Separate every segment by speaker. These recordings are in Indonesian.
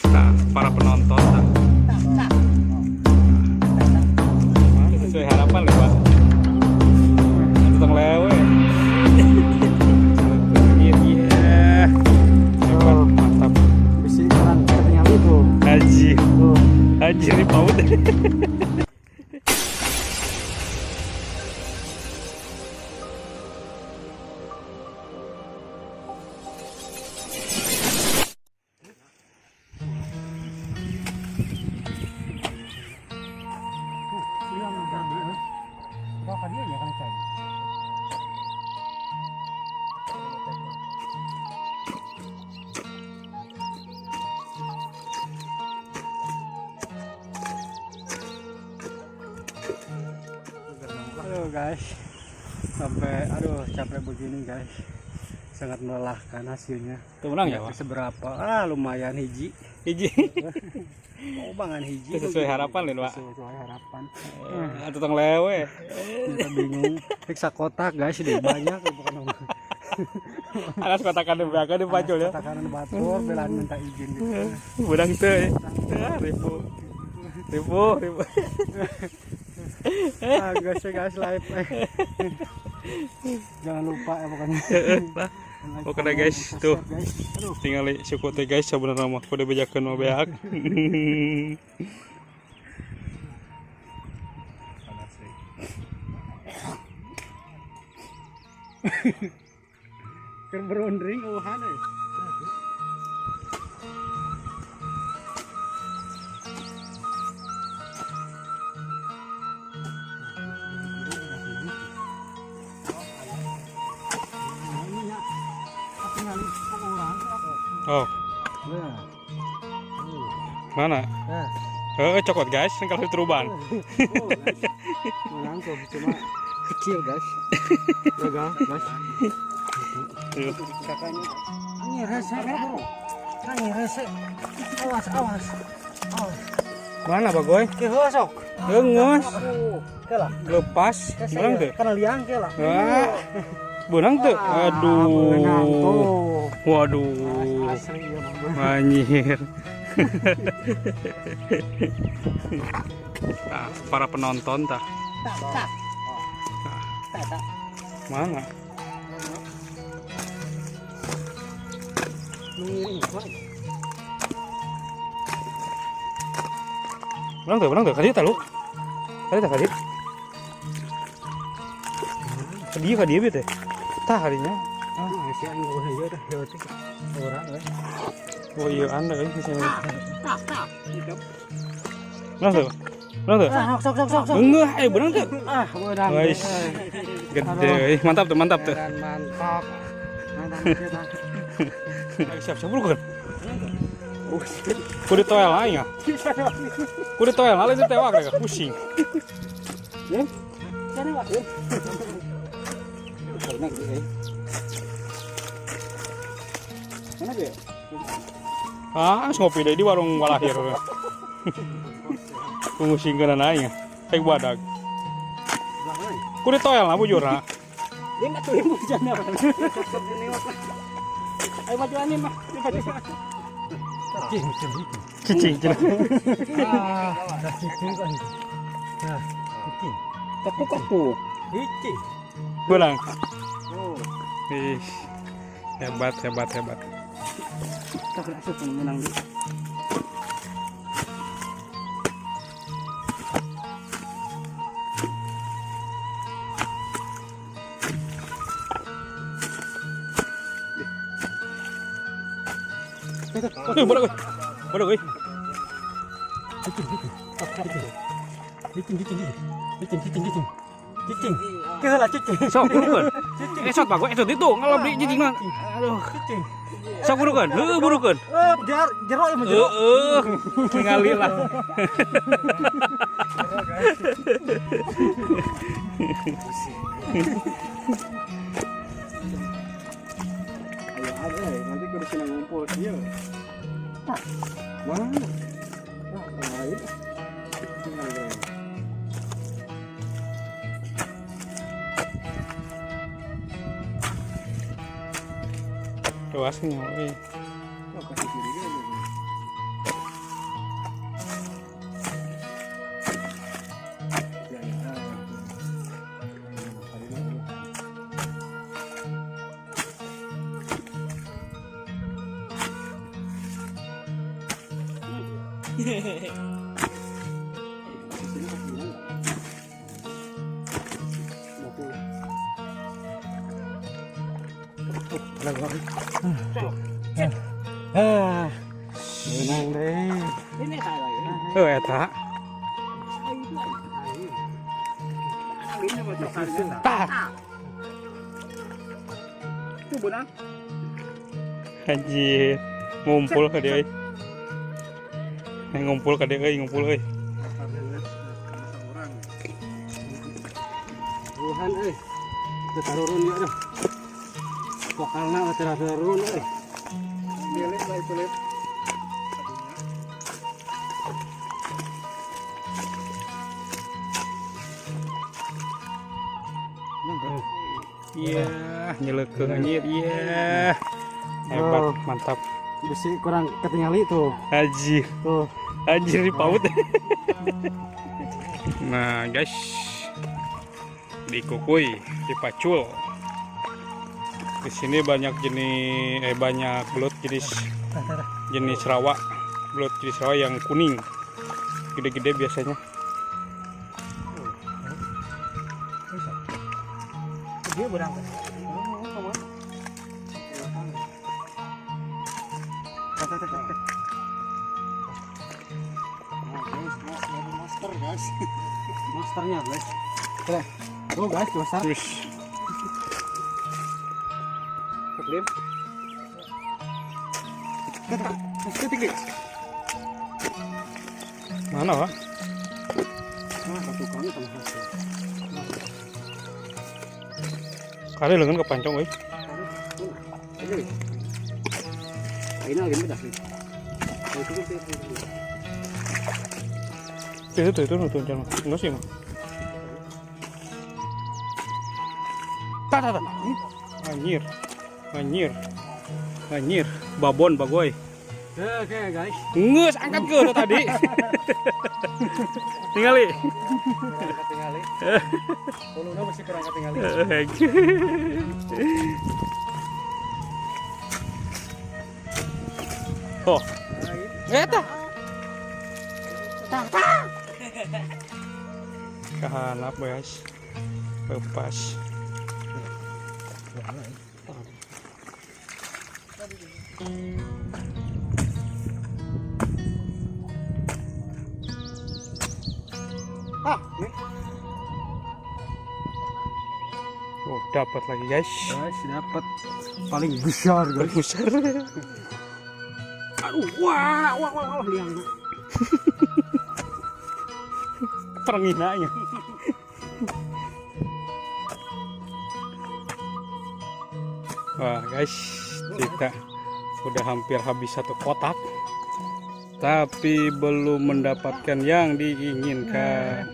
Speaker 1: Nah, para penonton sesuai harapan nih Pak. Tentang lewe. Iya. Hebat, mantap.
Speaker 2: Bisi orang katanya itu.
Speaker 1: Haji. Haji ini paut.
Speaker 2: Aduh guys, sampai capek begini guys, sangat melelahkan hasilnya.
Speaker 1: Itu menang ya Pak?
Speaker 2: Seberapa? Lumayan hiji. Oh bangan hiji.
Speaker 1: Sesuai harapan nih Pak.
Speaker 2: Sesuai harapan.
Speaker 1: Tentang lewe.
Speaker 2: Kita bingung. Periksa kotak guys, deh banyak bukan ngomong.
Speaker 1: Alas kotakan di belakang di pacul ya.
Speaker 2: Kotakan batur, belaan minta izin gitu.
Speaker 1: Budang teh. Ribu.
Speaker 2: Guys live. Jangan lupa ya pokoknya.
Speaker 1: Pokoknya guys tuh tinggal syukur teh guys sebenarnya mah kudu bejakeun mah beak.
Speaker 2: Keur berondring eueuhan euy.
Speaker 1: Oh. Mana? Cokot guys, kalau teruban.
Speaker 2: Menangkap cuma kecil guys. Gagal guys. Kakaknya. Ini rese bro. Ini rese. Awas.
Speaker 1: Mana Bagoy?
Speaker 2: Kehosok.
Speaker 1: Geus.
Speaker 2: Kela.
Speaker 1: Lepas. Menang teu?
Speaker 2: Kana liang kela.
Speaker 1: Benang teu? Aduh. Waduh.
Speaker 2: Asli ya Bang.
Speaker 1: Anjir. Nah, para penonton tah. Mana? Benang teu? Kadit lu. Kadit. Kadieu bieu teh. Tah kadinya.
Speaker 2: Si anu heuh dah orang we.
Speaker 1: Oh iya anda kan di sini. Benang teu?
Speaker 2: Sok.
Speaker 1: Enggak, benang teu?
Speaker 2: Benang.
Speaker 1: Guys. Gede, mantap tuh.
Speaker 2: Mantap.
Speaker 1: Siap burukan. Kudu toel aing ya. Kudu toel ala itu tewak rek pusing.
Speaker 2: Ya. Sana Pak. Mana dia?
Speaker 1: Ngopi deh di warung Walahir. Pengusingkeun aing. Kayak badag. Kudu toel lah bujurna.
Speaker 2: Dia enggak tuh ilmu jana. Ayo majuan nih mah.
Speaker 1: Cicing.
Speaker 2: Dah cicing kan. Nah, cicing. Kapu. Cicing.
Speaker 1: Pulang.
Speaker 2: Oh.
Speaker 1: Ih. Hebat.
Speaker 2: Tak rasa pun menang dia.
Speaker 1: Bodoh gue.
Speaker 2: Cicing. Kelah cicing.
Speaker 1: Sok burukan. Esot Pak, esot itu ngalap di cicing mah. Aduh.
Speaker 2: Cicing.
Speaker 1: Sok burukan. Burukan.
Speaker 2: Jero ya jero.
Speaker 1: Ningali lah.
Speaker 2: Ayo nanti kudu sini ngumpul dia. Mana? Lain.
Speaker 1: Luas nyawa.
Speaker 2: Oh, kasih diri dia. Menang deh.
Speaker 3: Ini kalah ya.
Speaker 1: Eta.
Speaker 3: Ini buat besarnya.
Speaker 1: Tah.
Speaker 3: Itu benang.
Speaker 1: Anjir. Ngumpul ke dia. Ngumpul ke dia, ngumpul euy.
Speaker 2: Tuhan euy. Teu tarurun ya dah. Vokalna teu tarurun euy.
Speaker 3: Bilik bae sulit.
Speaker 1: Iya, nyelekeuh anjir. Iya. Hebat,
Speaker 2: Oh.
Speaker 1: mantap.
Speaker 2: Besi kurang ketinggali tuh.
Speaker 1: Anjir.
Speaker 2: Tuh.
Speaker 1: Anjir di paut. Nah, guys. Dikukui, dipacul. Di sini banyak jenis banyak belut jenis rawa. Belut jenis rawa yang kuning. Gede-gede biasanya.
Speaker 2: Dia berangkat. Master guys. Masternya guys. Tuh guys, master.
Speaker 1: Terus
Speaker 3: Kelim.
Speaker 2: Ketik.
Speaker 1: mana, Pak?
Speaker 2: Nah, tukangnya kan hasil.
Speaker 1: Kali lengan kepancong euy.
Speaker 2: Ini lagi mudah nih.
Speaker 1: Itu nutun jangan. Enggak sih, Mas. Tak. Anjir. Anjir. Babon bagoy.
Speaker 2: Oke guys.
Speaker 1: Ngeus angkat ke tuh tadi. Tinggali.
Speaker 2: Kurang ketinggali. Puluna masih kurang ketinggali.
Speaker 1: Oh. Eta. Kahanap guys. Lepas. Oh, dapat lagi guys.
Speaker 2: Guys, dapat paling besar guys.
Speaker 1: Besar.
Speaker 2: Aduh, wah, liang.
Speaker 1: Perenginanya. Wah guys, kita udah hampir habis satu kotak, tapi belum mendapatkan yang diinginkan.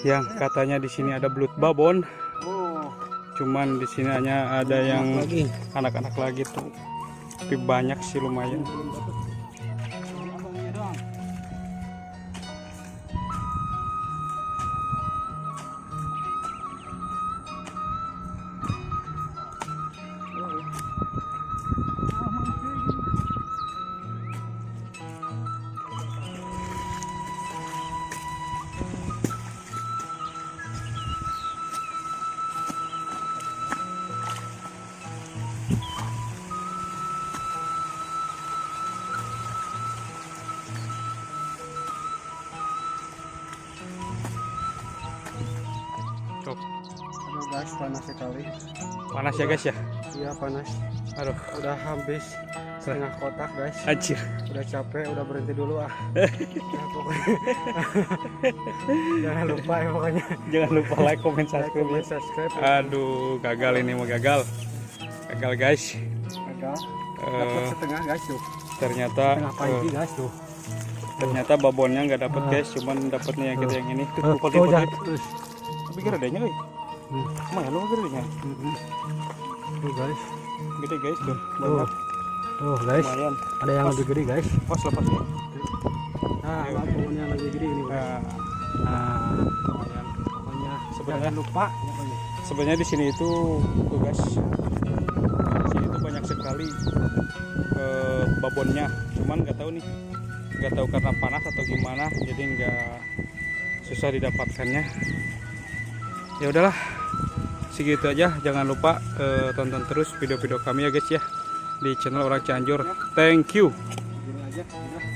Speaker 1: Yang katanya di sini ada belut babon,
Speaker 2: Oh,
Speaker 1: cuman di sini hanya ada yang
Speaker 2: lagi.
Speaker 1: anak-anak lagi tuh, tapi banyak sih lumayan. Cok,
Speaker 2: Aduh guys, panas sekali.
Speaker 1: panas ya guys ya.
Speaker 2: Iya panas.
Speaker 1: Aduh,
Speaker 2: Udah habis setengah kotak guys.
Speaker 1: anjir.
Speaker 2: Udah capek, udah berhenti dulu ah. Nah, pokoknya. Jangan lupa ya pokoknya.
Speaker 1: Jangan lupa like, comment,
Speaker 2: Like,
Speaker 1: subscribe.
Speaker 2: comment, subscribe.
Speaker 1: Aduh, gagal ini mau gagal. Gagal guys.
Speaker 2: Gagal. Dapat
Speaker 1: Eh,
Speaker 2: setengah guys tuh.
Speaker 1: ternyata
Speaker 2: Setengah pagi guys tuh.
Speaker 1: ternyata babonnya nggak dapet guys, cuman dapetnya yang kita yang ini. Tuh,
Speaker 2: Tuh
Speaker 1: foto-foto.
Speaker 2: jangan.
Speaker 1: Tapi kira adanya guys. Mana lu kira adanya?
Speaker 2: Tuh guys.
Speaker 1: Gede guys tuh.
Speaker 2: Tuh.
Speaker 1: Banyak.
Speaker 2: Tuh guys.
Speaker 1: Lumayan.
Speaker 2: Ada yang lebih gede guys.
Speaker 1: Pas lepas nih.
Speaker 2: Nah, babon yang lebih gede ini guys.
Speaker 1: Nah,
Speaker 2: Lumayan. Pokoknya
Speaker 1: sebenarnya
Speaker 2: jangan lupa. Pokoknya.
Speaker 1: sebenarnya di sini itu tuh guys. Di sini itu banyak sekali babonnya, cuman nggak tahu nih nggak tahu karena panas atau gimana, jadi nggak susah didapatkannya. Ya udahlah, segitu aja. Jangan lupa tonton terus video-video kami ya guys ya di channel Orang Cianjur. Thank you.
Speaker 2: Gini aja udah.